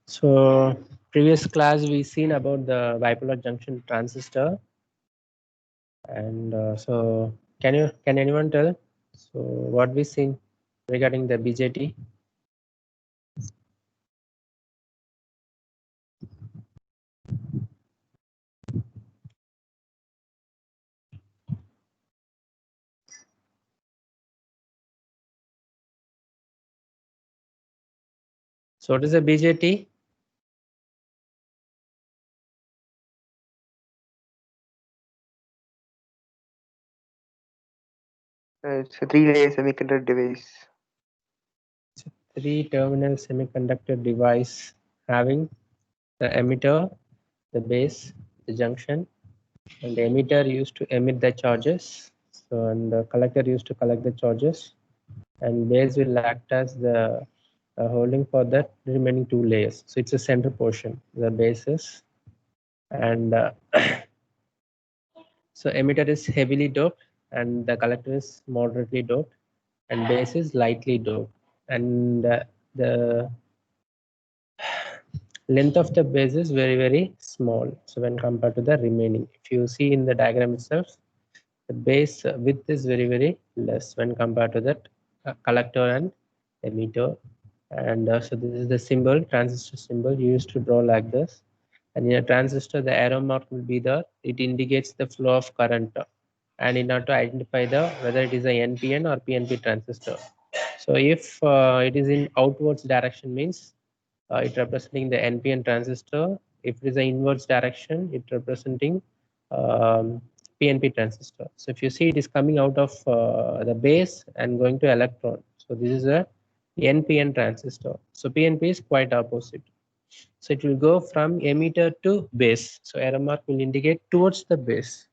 So previous class we seen about the bipolar junction transistor, and so can anyone tell so what we seen regarding the BJT? So what is a BJT? It's a three-layer semiconductor device. It's a three-terminal semiconductor device having the emitter, the base, the junction, and the emitter used to emit the charges. So and the collector used to collect the charges, and base will act as the holding for the remaining two layers. So it's a center portion, the bases, and so emitter is heavily doped, and the collector is moderately doped, and base is lightly doped, and the length of the base is very small. So when compared to the remaining, if you see in the diagram itself, the base width is very less when compared to that collector and emitter. And so this is the symbol, transistor symbol used to draw like this. And in a transistor, the arrow mark will be there. It indicates the flow of current, and in order to identify the whether it is a NPN or PNP transistor. So if it is in outwards direction, means it representing the NPN transistor. If it is an inwards direction, it representing PNP transistor. So if you see, it is coming out of the base and going to electron. So this is a NPN transistor. So PNP is quite opposite. So it will go from emitter to base. So arrow mark will indicate towards the base.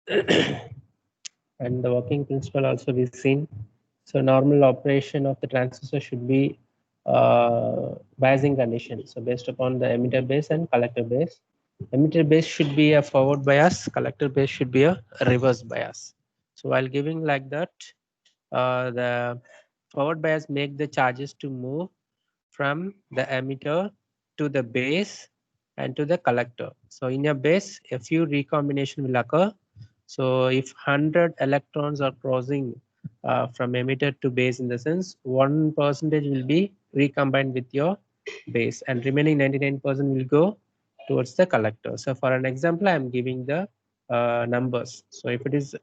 And the working principle also we've seen. So normal operation of the transistor should be biasing condition. So based upon the emitter base and collector base, emitter base should be a forward bias, collector base should be a reverse bias. So while giving like that, the forward bias make the charges to move from the emitter to the base and to the collector. So in a base, a few recombination will occur. So if 100 electrons are crossing from emitter to base, in the sense 1% will be recombined with your base, and remaining 99% will go towards the collector. So for an example, I am giving the numbers. So if it is,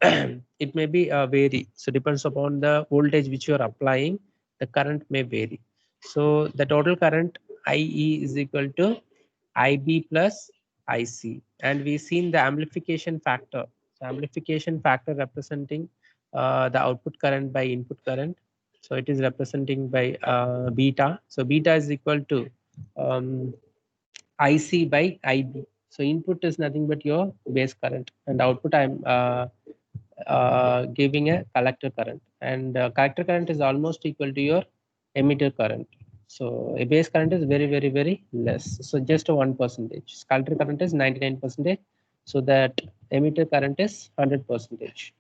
it may be vary. So depends upon the voltage which you are applying, the current may vary. So the total current IE is equal to IB plus IC, and we seen the amplification factor. So amplification factor representing the output current by input current. So it is representing by beta. So beta is equal to IC by IB. So input is nothing but your base current, and output I'm giving a collector current, and collector current is almost equal to your emitter current. So a base current is very less. So just a 1%. Collector current is 99%. So that emitter current is 100%.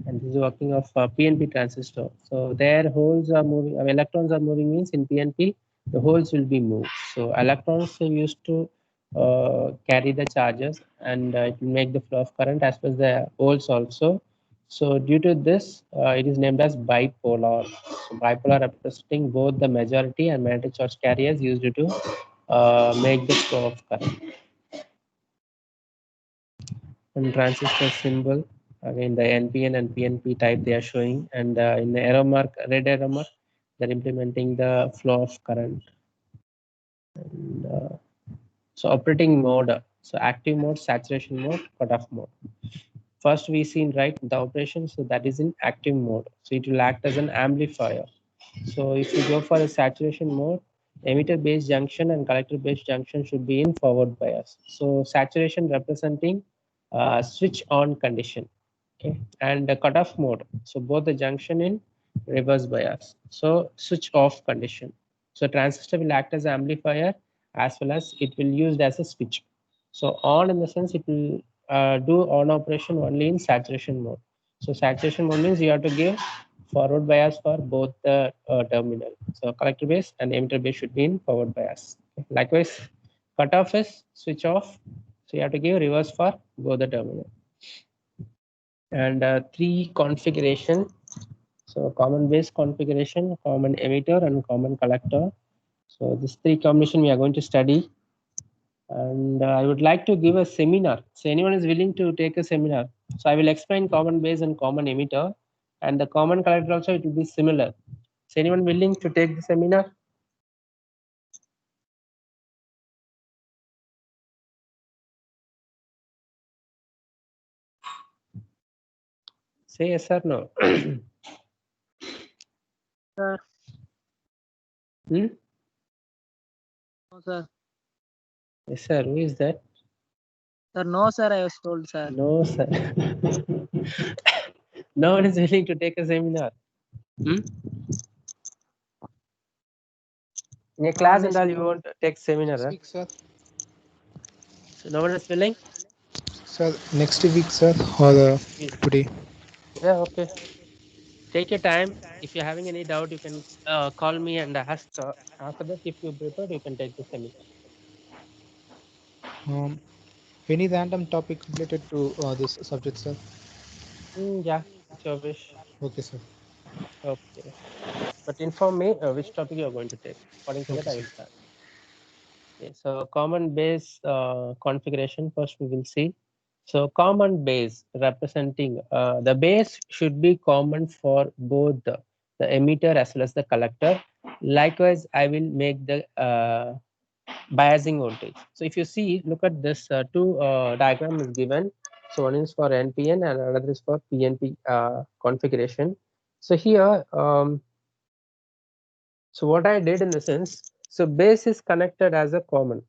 And this is working of PNP transistor. So their holes are moving, electrons are moving, means in PNP the holes will be moved. So electrons are used to carry the charges, and it will make the flow of current as well as the holes also. So due to this, it is named as bipolar. So bipolar representing both the majority and magnetic charge carriers used to make the flow of current. And transistor symbol, again the NPN and PNP type they are showing, and in the arrow mark, red arrow mark, they're implementing the flow of current. And so operating mode, so active mode, saturation mode, cutoff mode. First we seen right the operation, so that is in active mode, so it will act as an amplifier. So if you go for a saturation mode, emitter base junction and collector base junction should be in forward bias. So saturation representing switch on condition. Okay, and the cutoff mode, so both the junction in reverse bias, so switch off condition. So transistor will act as amplifier as well as it will used as a switch. So on, in the sense it will do on operation only in saturation mode. So saturation mode means you have to give forward bias for both the terminal. So collector base and emitter base should be in forward bias. Likewise, cutoff is switch off. So you have to give reverse for both the terminal. And 3 configuration. So common base configuration, common emitter, and common collector. So this 3 combination we are going to study. And I would like to give a seminar. So anyone is willing to take a seminar. So I will explain common base and common emitter, and the common collector also it will be similar. So anyone willing to take the seminar? Say yes or no. Sir. Hmm? No, sir. Yes, sir. Who is that? Sir, no, sir. I was told, sir. No, sir. No one is willing to take a seminar. Hmm? In a class and all, you won't take seminar. Huh? Week, sir. So no one is willing. Sir, next week, sir, or today? Yeah, okay. Take your time. If you're having any doubt, you can call me and ask. After that, if you're prepared, you can take the seminar. Any random topic related to this subject, sir? Yeah, it's your wish. Okay, sir. Okay. But inform me which topic you're going to take. According to Okay, that, I sir. will start. Okay, so common base configuration first we will see. So common base representing the base should be common for both the emitter as well as the collector. Likewise, I will make the biasing voltage. So if you see, look at this two diagram is given. So one is for NPN and another is for PNP configuration. So here, so what I did in the sense, so base is connected as a common,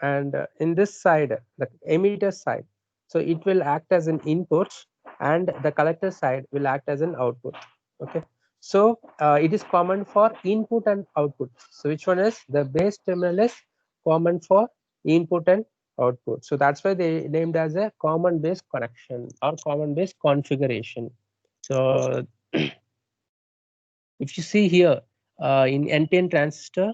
and in this side, the emitter side, so it will act as an input, and the collector side will act as an output. Okay, so it is common for input and output. So which one is the base terminal is common for input and output. So that's why they named as a common base connection or common base configuration. So if you see here in NPN transistor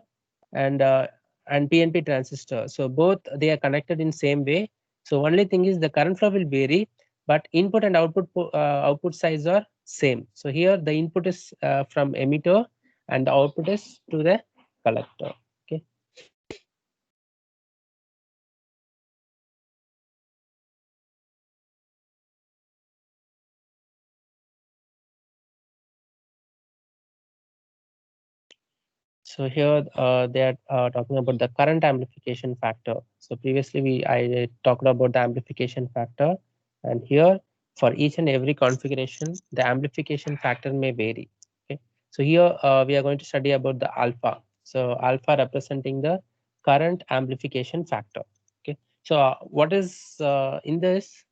and PNP transistor, so both they are connected in same way. So only thing is the current flow will vary, but input and output size are same. So here the input is from emitter and the output is to the collector. Okay. So here they are talking about the current amplification factor. So previously I talked about the amplification factor, and here for each and every configuration the amplification factor may vary. Okay. So here we are going to study about the alpha. So alpha representing the current amplification factor. Okay. So what is in this?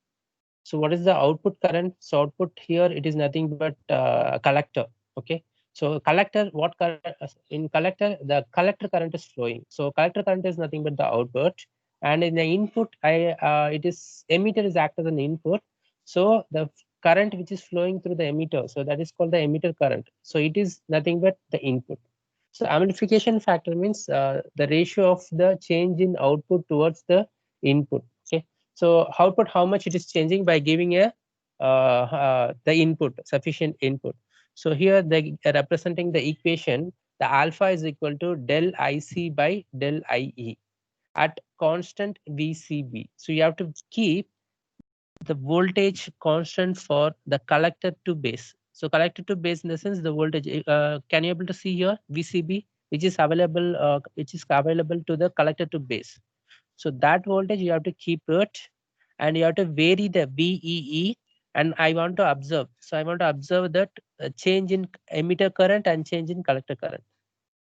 So what is the output current? So output here it is nothing but collector. Okay. So collector, what current in collector? The collector current is flowing. So collector current is nothing but the output, and in the input, it is emitter is act as an input. So the current which is flowing through the emitter, so that is called the emitter current. So it is nothing but the input. So amplification factor means the ratio of the change in output towards the input. Okay. So output, how much it is changing by giving a the input, sufficient input. So here the representing the equation, the alpha is equal to del IC by del IE at constant VCB. So you have to keep the voltage constant for the collector to base. So collector to base in the sense the voltage. Can you able to see here VCB, which is available to the collector to base. So that voltage you have to keep it, and you have to vary the VEE. And I want to observe. So I want to observe that change in emitter current and change in collector current.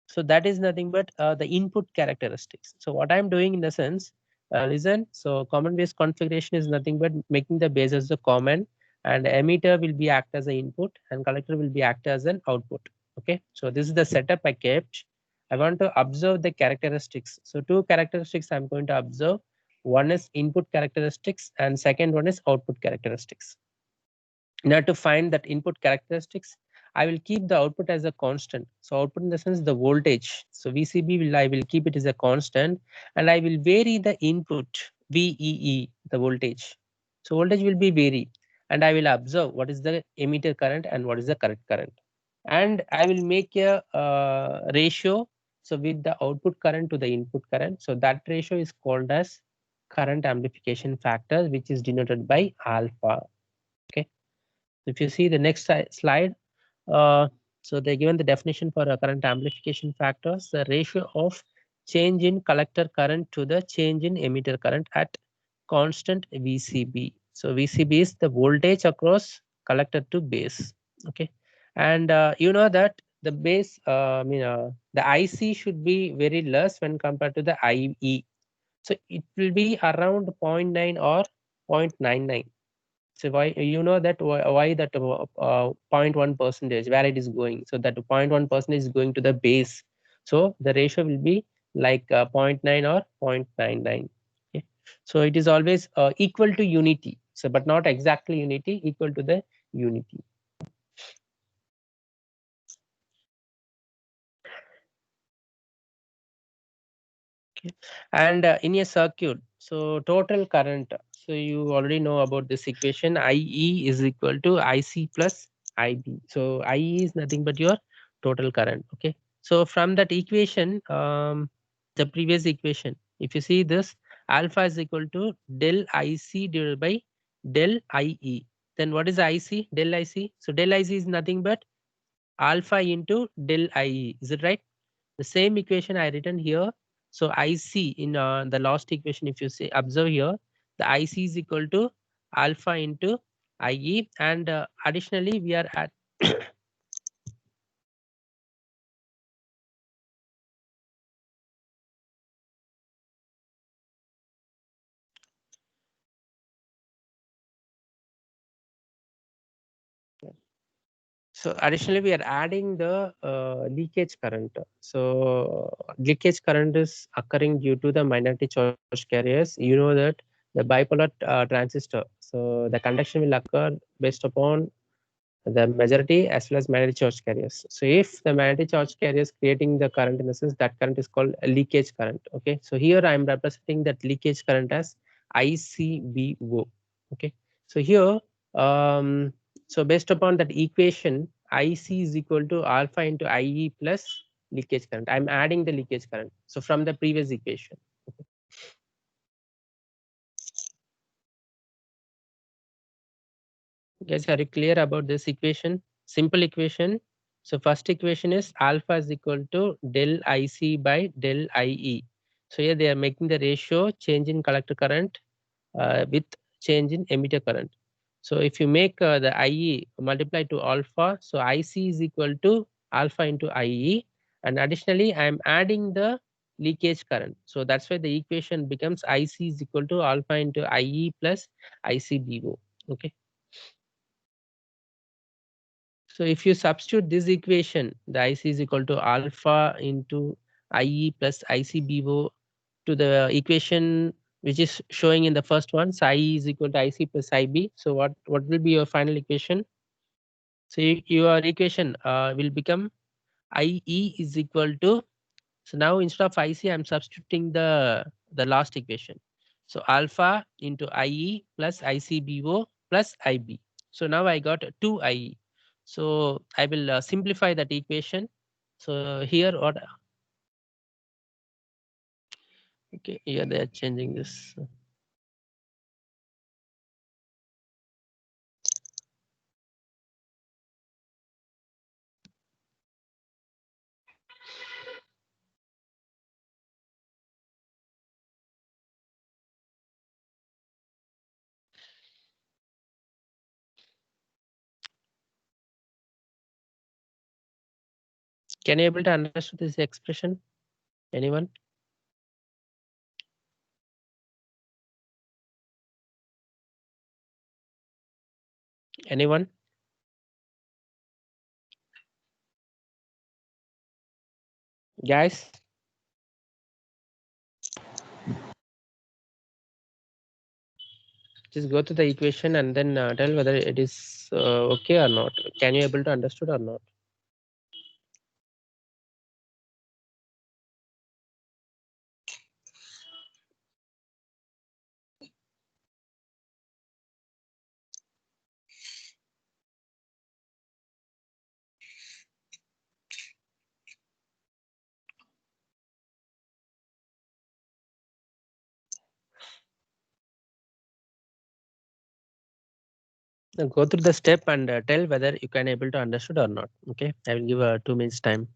So that is nothing but the input characteristics. So what I'm doing in the sense, listen. So common base configuration is nothing but making the base as a common, and emitter will be act as an input, and collector will be act as an output. Okay. So this is the setup I kept. I want to observe the characteristics. So two characteristics I'm going to observe. One is input characteristics and second one is output characteristics. In order to find that input characteristics, I will keep the output as a constant. So output in the sense the voltage. So VCB I will keep it as a constant, and I will vary the input VEE, the voltage. So voltage will be vary, and I will observe what is the emitter current and what is the correct current. And I will make a ratio. So with the output current to the input current. So that ratio is called as current amplification factor, which is denoted by alpha. Okay. If you see the next slide, so they're given the definition for a current amplification factors, the ratio of change in collector current to the change in emitter current at constant VCB. So VCB is the voltage across collector to base. Okay, and you know that the base, the IC should be very less when compared to the IE. So it will be around 0.9 or 0.99. So why you know that why that 0.1 percentage where it is going? So that 0.1 percentage is going to the base. So the ratio will be like 0.9 or 0.99. Okay. So it is always equal to unity. So but not exactly unity, equal to the unity. Okay. And in a circuit, so total current. So you already know about this equation. IE is equal to IC plus IB. So IE is nothing but your total current. Okay. So from that equation, the previous equation, if you see this, alpha is equal to del IC divided by del IE. Then what is IC? Del IC. So del IC is nothing but alpha into del IE. Is it right? The same equation I written here. So IC in the last equation, if you say observe here, the IC is equal to alpha into IE, and additionally we are at so additionally we are adding the leakage current. So leakage current is occurring due to the minority charge carriers. You know that the bipolar transistor. So the conduction will occur based upon the majority as well as minority charge carriers. So if the minority charge carriers creating the current, in the sense that current is called a leakage current. Okay, so here I am representing that leakage current as ICBO. Okay, so here so based upon that equation, IC is equal to alpha into IE plus leakage current. I'm adding the leakage current. So from the previous equation. Okay. Guys, are you clear about this equation? Simple equation. So first equation is alpha is equal to del IC by del IE. So here they are making the ratio change in collector current with change in emitter current. So if you make the IE multiply to alpha, so IC is equal to alpha into IE, and additionally I am adding the leakage current. So that's why the equation becomes IC is equal to alpha into IE plus ICBO. Okay. So if you substitute this equation, the IC is equal to alpha into IE plus ICBO to the equation which is showing in the first one, so IE is equal to IC plus IB. So what will be your final equation? So your equation will become IE is equal to, so now instead of IC, I'm substituting the last equation. So alpha into IE plus ICBO plus IB. So now I got 2IE. So I will simplify that equation. So here what? Okay, here they are changing this. Can you able to understand this expression? Anyone? Anyone? Guys? just go to the equation and then tell whether it is okay or not. Can you able to understood or not? Now go through the step and tell whether you can able to understood or not. Okay, I will give 2 minutes time.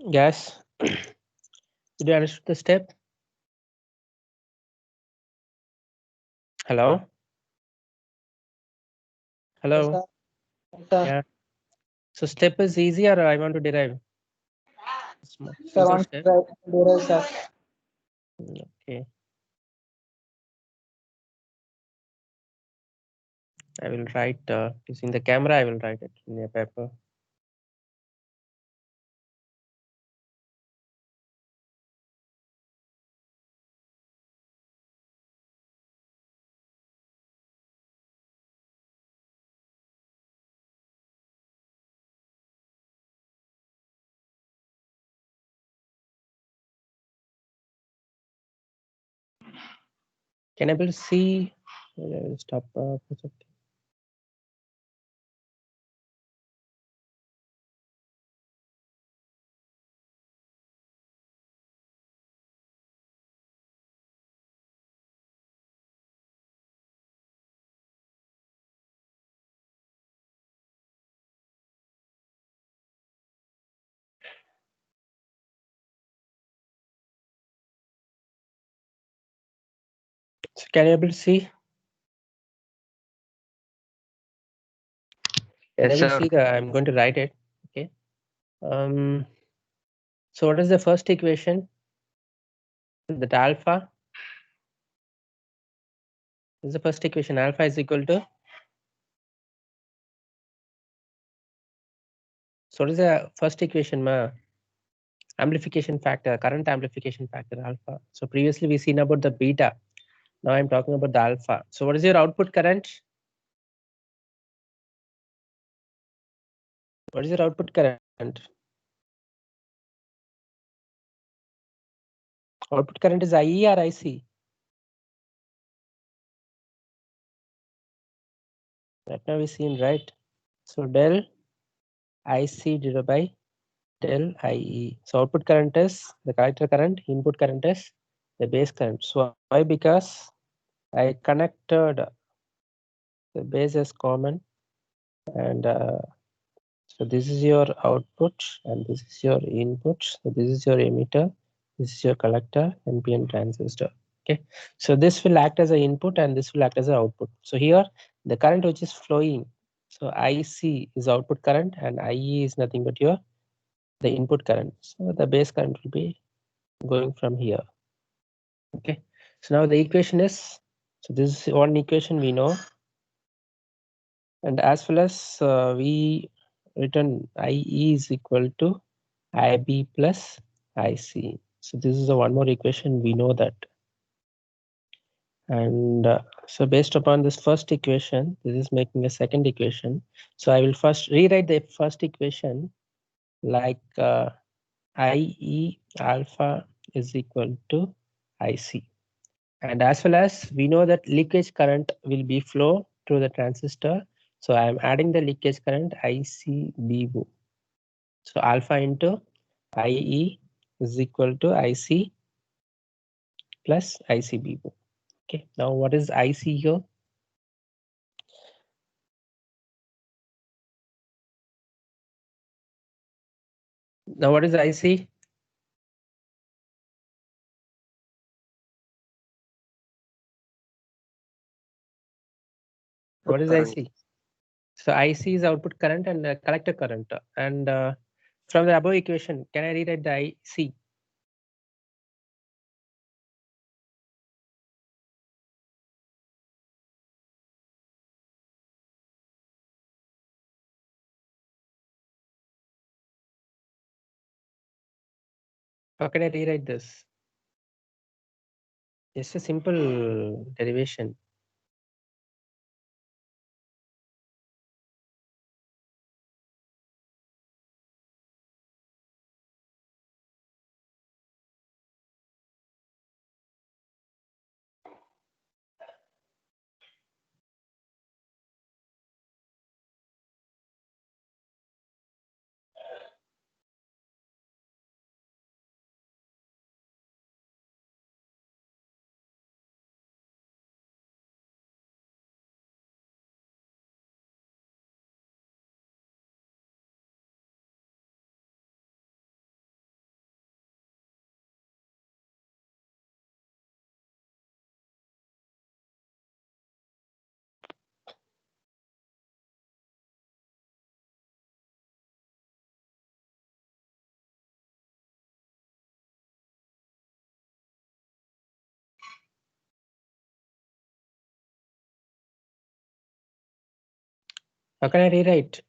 Yes. Did you understood the step? Hello? Hello? Yeah. So step is easy or I want to derive? Simple step. Okay. I will write using the camera. I will write it in a paper. Can I able to see? I will stop project. So can you able to see? Yes, I will sir. see the, I'm going to write it. Okay. So what is the first equation? That alpha is the first equation. Alpha is equal to. So what is the first equation, ma? Amplification factor, current amplification factor, alpha. So previously we seen about the beta. Now I'm talking about the alpha. So what is your output current? What is your output current? Output current is IE or IC? Right now we seen, right? So del IC divided by del IE. So output current is the collector current, input current is the base current. So why? Because I connected the base as common, and so this is your output and this is your input. So this is your emitter, this is your collector, NPN transistor. Okay, so this will act as an input and this will act as an output. So here the current which is flowing, so IC is output current and IE is nothing but your the input current. So the base current will be going from here. Okay, so now the equation is, so this is one equation we know, and as well as we written IE is equal to IB plus IC. So this is the one more equation, we know that. And so based upon this first equation, this is making a second equation. So I will first rewrite the first equation like IE alpha is equal to IC. And as well as we know that leakage current will be flow through the transistor. So I am adding the leakage current ICBO. So alpha into IE is equal to IC plus ICBO. Okay, now what is IC here? Now what is IC? What is Current. IC? So IC is output current and collector current. And from the above equation, can I rewrite the IC? How can I rewrite this? It's a simple derivation. How can I rewrite?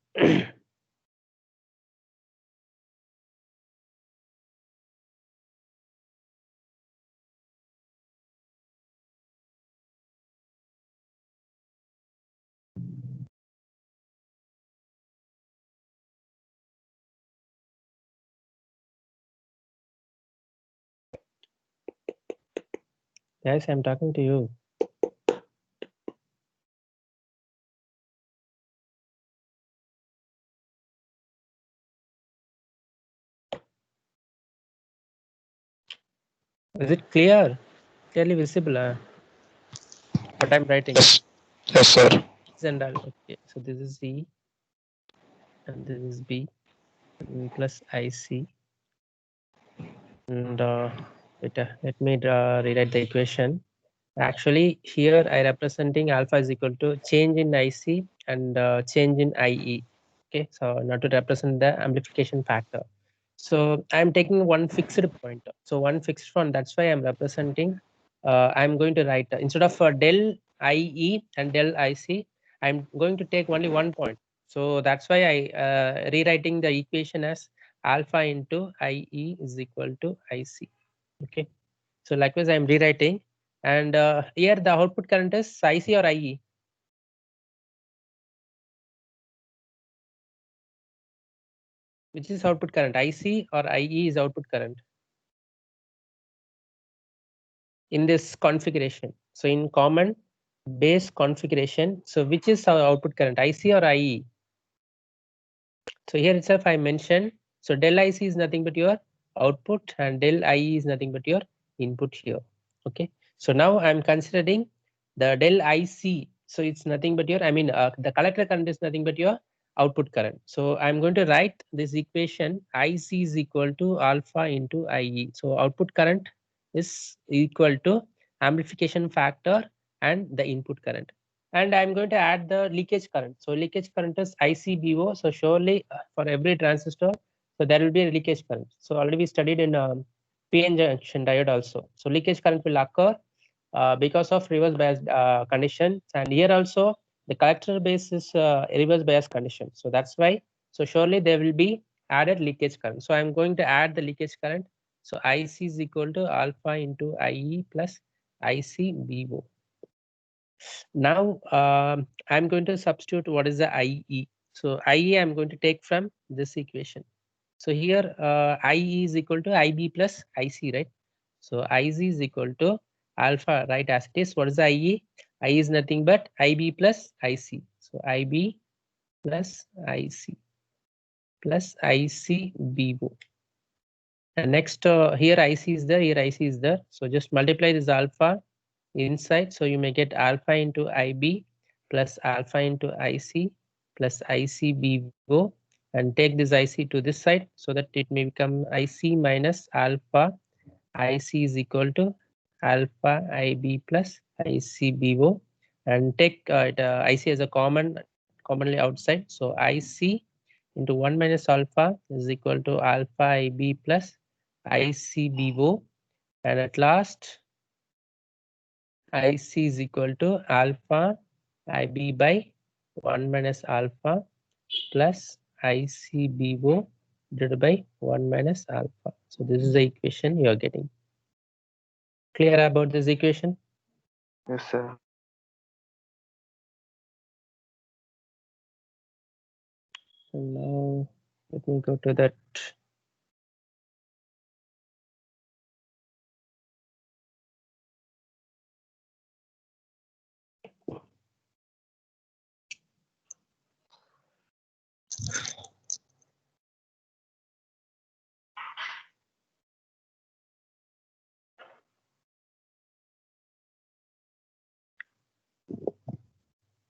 Guys, I'm talking to you. Is it clear? Clearly visible? What I'm writing? Yes. Yes, sir. And okay, so this is E and this is B and plus IC. And let me rewrite the equation. Actually, here I representing alpha is equal to change in IC and change in IE. Okay, so now to represent the amplification factor. So I'm taking one fixed point. So one fixed one, that's why I'm representing, I'm going to write instead of del IE and del IC, I'm going to take only one point. So that's why I rewriting the equation as alpha into IE is equal to IC. Okay, so likewise I'm rewriting, and here the output current is IC or IE. Which is output current, IC or IE is output current in this configuration. So in common base configuration, so which is our output current, IC or IE? So here itself I mentioned, so del IC is nothing but your output and del IE is nothing but your input here. Okay, so now I'm considering the del IC. So it's nothing but your, I mean, the collector current is nothing but your output current. So I'm going to write this equation, IC is equal to alpha into IE. So output current is equal to amplification factor and the input current. And I'm going to add the leakage current. So leakage current is ICBO. So surely for every transistor, so there will be a leakage current. So already we studied in PN junction diode also. So leakage current will occur because of reverse bias condition. And here also the collector base is reverse bias condition. So that's why, so surely there will be added leakage current. So I'm going to add the leakage current. So IC is equal to alpha into IE plus ICBO. Now I'm going to substitute what is the IE. So IE I'm going to take from this equation. So here IE is equal to IB plus IC, right? So IC is equal to alpha, right, as it is. What is the IE? IE is nothing but IB plus IC. So IB plus IC plus ICBO. And next here IC is there, here IC is there. So just multiply this alpha inside. So you may get alpha into IB plus alpha into IC plus ICBO, and take this IC to this side so that it may become IC minus alpha IC is equal to alpha IB plus ICBO, and take IC as a commonly outside. So IC into 1 minus alpha is equal to alpha IB plus ICBO, and at last IC is equal to alpha IB by 1 minus alpha plus ICBO divided by 1 minus alpha. So this is the equation you are getting. Clear about this equation? Yes, sir. So now let me go to that.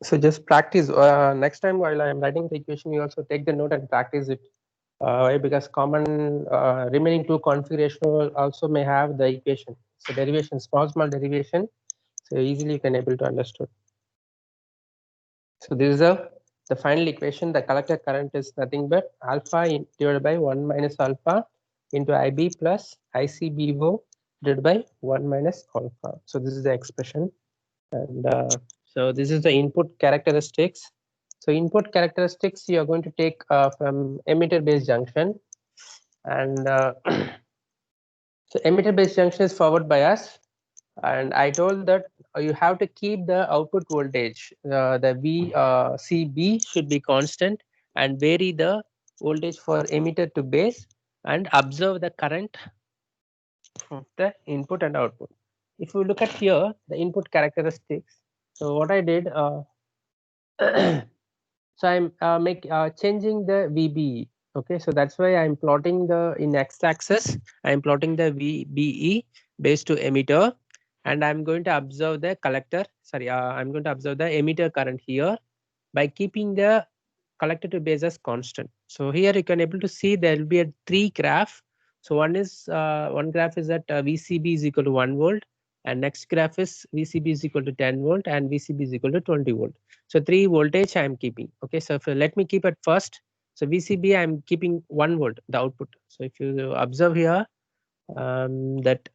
So just practice. Next time while I am writing the equation, you also take the note and practice it. Why? Because common remaining two configuration will also may have the equation. So derivation, small derivation. So easily you can able to understand. So this is the final equation. The collector current is nothing but alpha divided by 1 minus alpha into IB plus ICBO divided by 1 minus alpha. So this is the expression. And so this is the input characteristics. So input characteristics you are going to take from emitter base junction, and so emitter base junction is forward bias, and I told that you have to keep the output voltage, the VCB should be constant, and vary the voltage for emitter to base, and observe the current of the input and output. If you look at here the input characteristics, so what I did, so I'm changing the VBE. Okay, so that's why I'm plotting the in x-axis. I'm plotting the VBE base to emitter, and I'm going to observe the collector. Sorry, I'm going to observe the emitter current here by keeping the collector to base as constant. So here you can able to see there will be a three graph. So one graph is that VCB is equal to 1 volt, and next graph is VCB is equal to 10 volt, and VCB is equal to 20 volt. So 3 voltage I am keeping. Okay, so let me keep at first So VCB, I'm keeping 1 volt, the output. So if you observe here, that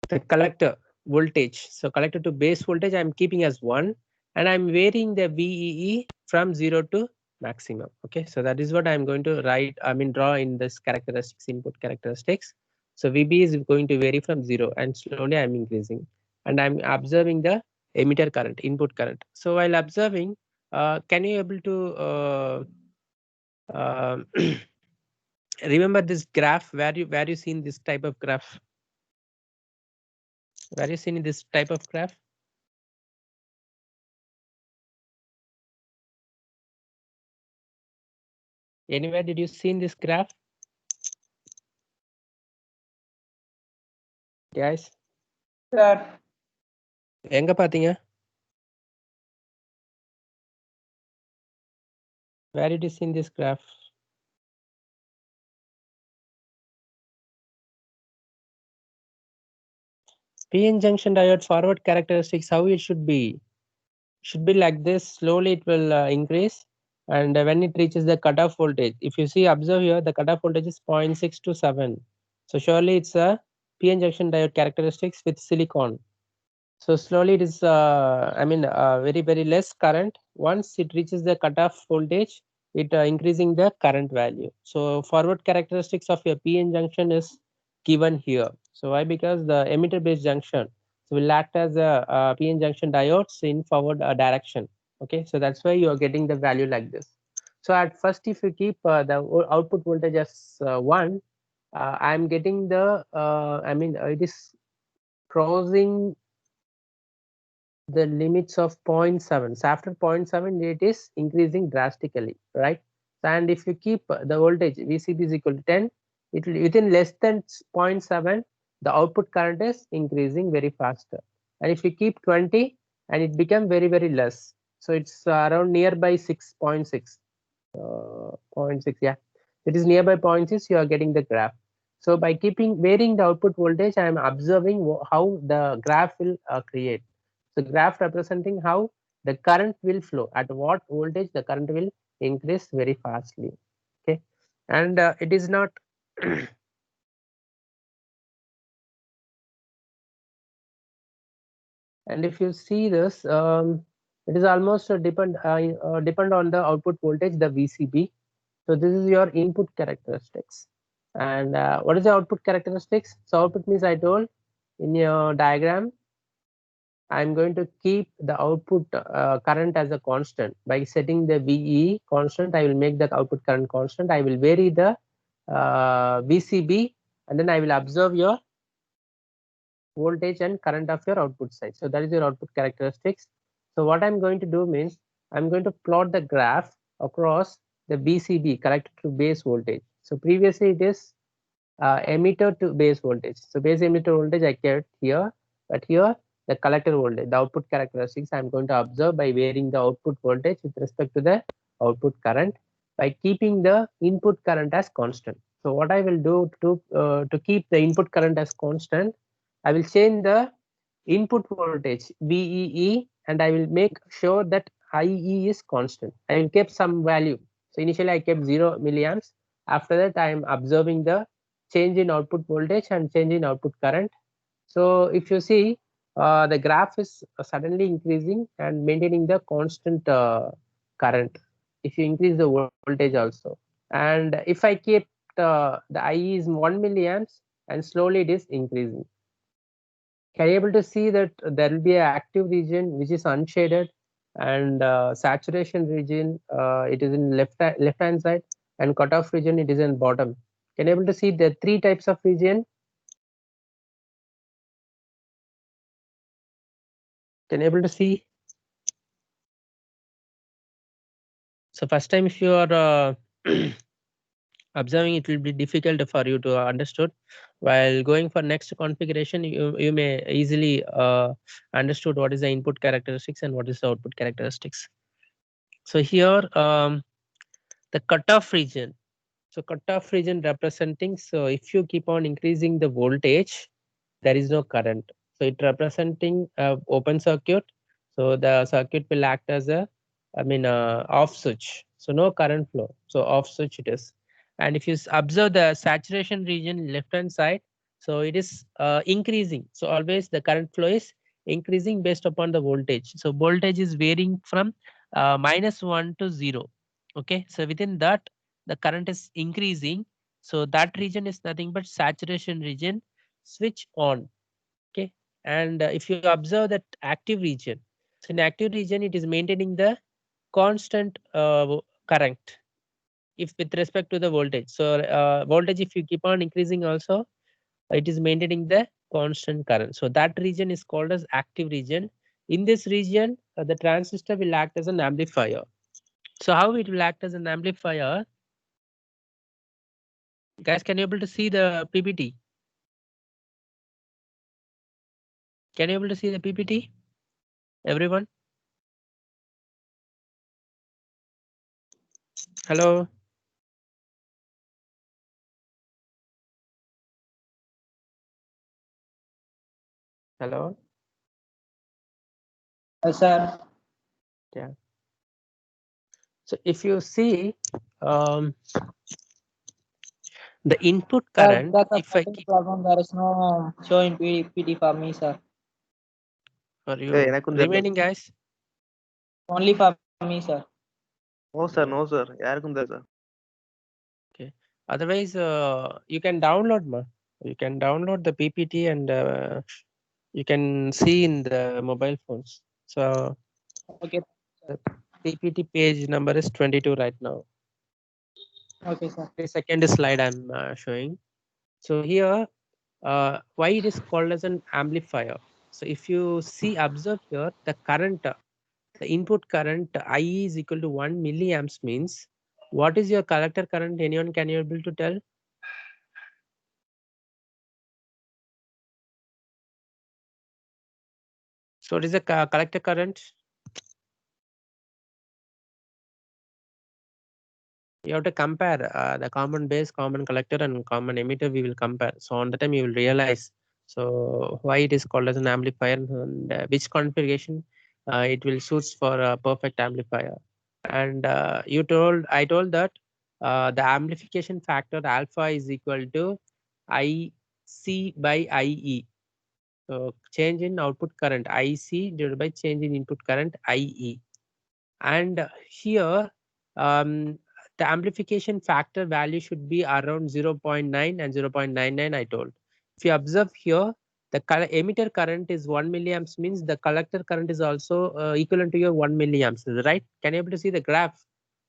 the collector voltage, so collector to base voltage, I'm keeping as 1, and I'm varying the VEE from 0 to maximum. Okay, so that is what I'm going to write, draw in this characteristics, input characteristics. So VB is going to vary from 0, and slowly I'm increasing, and I'm observing the emitter current, input current. So while observing, can you able to remember this graph, where you seen this type of graph? Where you seen this type of graph? Anywhere did you see in this graph? Guys, Sir, எங்க பாத்தீங்க? Where did you see in this graph? PN junction diode forward characteristics, how it should be? Should be like this. Slowly it will increase, and when it reaches the cutoff voltage, if you see, observe here, the cutoff voltage is 0.6 to 7. So surely it's a PN junction diode characteristics with silicon. So slowly it is, very less current. Once it reaches the cutoff voltage, it increasing the current value. So forward characteristics of your PN junction is given here. So why? Because the emitter based junction will act as a PN junction diodes in forward direction. Okay, so that's why you are getting the value like this. So at first, if you keep the output voltage as 1, I'm getting the it is crossing the limits of 0.7. So after 0.7, it is increasing drastically, right? And if you keep the voltage VCB is equal to 10, it will within less than 0.7, the output current is increasing very faster. And if you keep 20, and it become very less. So it's around nearby 6.6. 0.6, yeah. It is nearby 0.6, you are getting the graph. So by keeping varying the output voltage, I am observing how the graph will create. So graph representing how the current will flow, at what voltage the current will increase very fastly. Okay, and it is not and if you see this, it is almost depend on the output voltage, the VCB. So this is your input characteristics. And what is the output characteristics? So output means, I told in your diagram, I'm going to keep the output current as a constant. By setting the VE constant, I will make the output current constant. I will vary the VCB, and then I will observe your voltage and current of your output side. So that is your output characteristics. So what I'm going to do means, I'm going to plot the graph across the VCB, collector to base voltage. So previously it is emitter to base voltage. So base emitter voltage I kept here, but here the collector voltage, the output characteristics, I'm going to observe by varying the output voltage with respect to the output current, by keeping the input current as constant. So what I will do to keep the input current as constant, I will change the input voltage VEE, and I will make sure that IE is constant. I will keep some value. So initially I kept 0 milliamps. After that, I am observing the change in output voltage and change in output current. So if you see, the graph is suddenly increasing and maintaining the constant current. If you increase the voltage also, and if I keep the IE is 1 milliamps, and slowly it is increasing. Can you able to see that there will be an active region which is unshaded, and saturation region it is in left hand side, and cutoff region it is in bottom. Can you able to see the 3 types of region? Can you able to see? So first time if you are observing, it will be difficult for you to understood. While going for next configuration, you may easily understood what is the input characteristics and what is the output characteristics. So here the cutoff region. So cutoff region representing, so if you keep on increasing the voltage, there is no current. So it representing open circuit. So the circuit will act as a off switch. So no current flow. So off switch it is. And if you observe the saturation region left hand side, so it is increasing. So always the current flow is increasing based upon the voltage. So voltage is varying from -1 to 0. Okay, so within that the current is increasing. So that region is nothing but saturation region. Switch on. Okay, and if you observe that active region, so in active region it is maintaining the constant current if with respect to the voltage. So voltage, if you keep on increasing also, it is maintaining the constant current. So that region is called as active region. In this region, the transistor will act as an amplifier. So how it will act as an amplifier? Guys, can you able to see the PPT? Can you able to see the PPT? Everyone? Hello? Hello? Yes, sir. Yeah. So if you see the input Sir, current, because of if I network keep problem, there is no show in PPT for me, sir. for Yeah, you எனக்கும் தெரியல. remaining guys, Only for me, sir. No sir, no sir. யாருக்கும் தெரியல. okay. Otherwise, you can download ma. You can download the PPT and you can see in the mobile phones. So Okay. the PPT page number is 22 right now. Okay, sir. The second slide I'm showing. So here, why it is called as an amplifier. So if you see, observe here, the current, the input current IE is equal to 1 milliamps means, what is your collector current? Anyone can you able to tell? So what is the collector current? You have to compare the common base, common collector, and common emitter. We will compare. So on the time you will realize. So why it is called as an amplifier and which configuration it will suits for a perfect amplifier. And I told that the amplification factor alpha is equal to IC by IE. So change in output current IC divided by change in input current IE. And here the amplification factor value should be around 0.9 and 0.99 I told. If you observe here, the emitter current is 1 milliamps means the collector current is also equivalent to your 1 milliamps, right? Can you able to see the graph?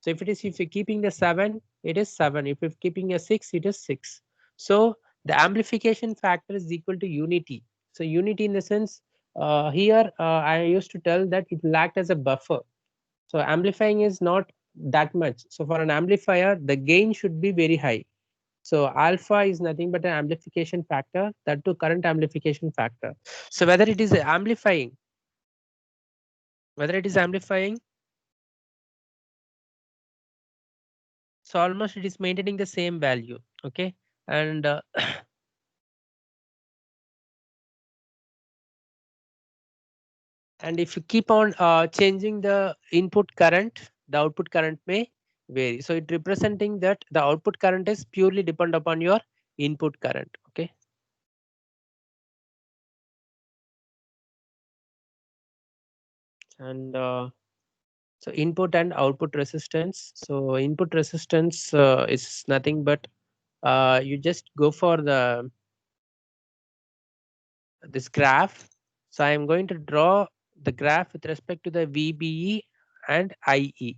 So if you're keeping the 7, it is 7. If you're keeping a 6, it is 6. So the amplification factor is equal to unity. So unity in the sense, here I used to tell that it will act as a buffer. So amplifying is not that much. So for an amplifier, the gain should be very high. So alpha is nothing but an amplification factor, that to current amplification factor. So whether it is amplifying, so almost it is maintaining the same value. Okay, and and if you keep on changing the input current, the output current may vary. So it representing that the output current is purely depend upon your input current. Okay. And so input and output resistance. So input resistance is nothing but you just go for this graph. So I am going to draw the graph with respect to the VBE and IE.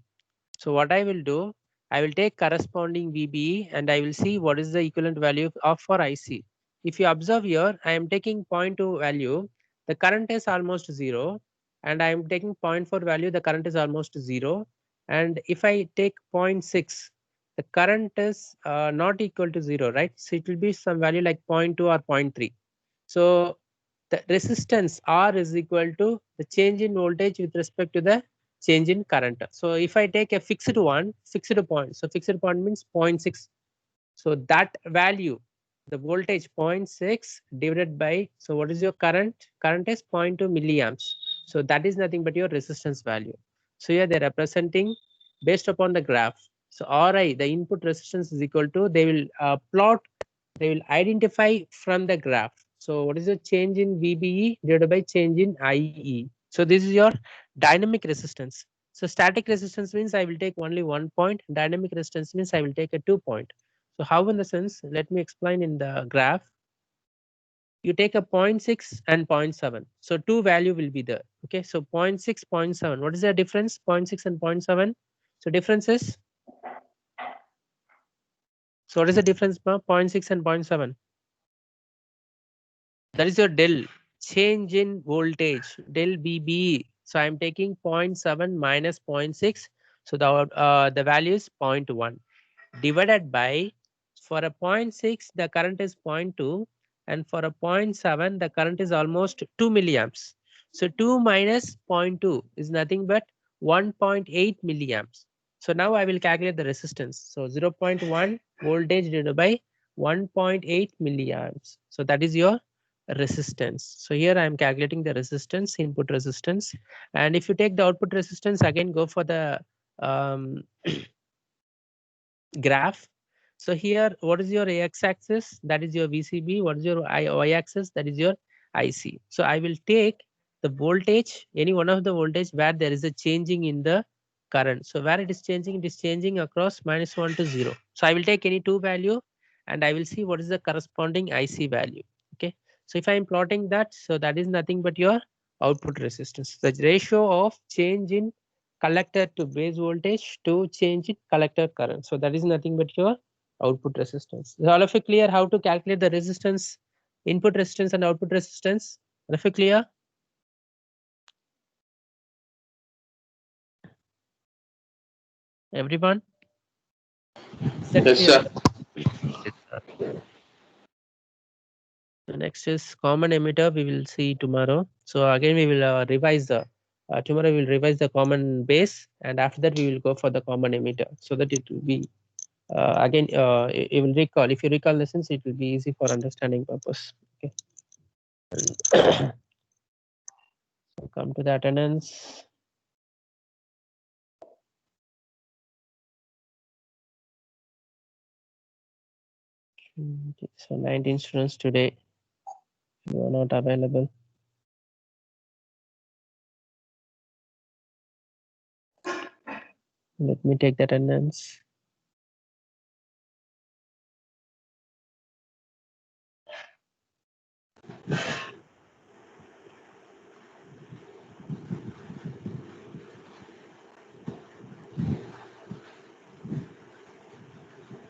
So what I will do, I will take corresponding VBE and I will see what is the equivalent value of for IC. If you observe here, I am taking 0.2 value, the current is almost 0, and I am taking 0.4 value, the current is almost 0. And if I take 0.6, the current is not equal to 0, right? So it will be some value like 0.2 or 0.3. So the resistance R is equal to the change in voltage with respect to the change in current. So if I take a fixed point, so fixed point means 0.6. So that value, the voltage 0.6 divided by, so what is your current? Current is 0.2 milliamps. So that is nothing but your resistance value. So here they're representing based upon the graph. So Ri, the input resistance, is equal to, they will plot, they will identify from the graph. So what is the change in VBE divided by change in IE? So this is your dynamic resistance. So static resistance means I will take only 1 point. Dynamic resistance means I will take a 2 point. So how in the sense, let me explain in the graph. You take a 0.6 and 0.7. So two value will be there. Okay, so 0.6, 0.7. What is the difference? 0.6 and 0.7. So difference is, so what is the difference, 0.6 and 0.7? That is your del, change in voltage, del BB. So I'm taking 0.7 minus 0.6. So the value is 0.1 divided by, for a 0.6, the current is 0.2, and for a 0.7, the current is almost 2 milliamps. So 2 minus 0.2 is nothing but 1.8 milliamps. So now I will calculate the resistance. So 0.1 voltage divided by 1.8 milliamps. So that is your resistance. So here I am calculating the resistance, input resistance. And if you take the output resistance, again go for the graph. So here, what is your x-axis? That is your VCB. What is your y-axis? That is your IC. So I will take the voltage, any one of the voltage where there is a changing in the current. So where it is changing across -1 to 0. So I will take any two value and I will see what is the corresponding IC value. Okay. So if I am plotting that, so that is nothing but your output resistance. The ratio of change in collector to base voltage to change in collector current. So that is nothing but your output resistance. Is all of you clear how to calculate the resistance, input resistance and output resistance? All of you clear? Everyone? Is that Yes, clear? sir. The next is common emitter. We will see tomorrow. So again, we will revise the tomorrow. We will revise the common base, and after that, we will go for the common emitter, so that it will be again. You will recall. If you recall lessons, it will be easy for understanding purpose. Okay. So come to the attendance. So 19 students today. You are not available. Let me take the attendance.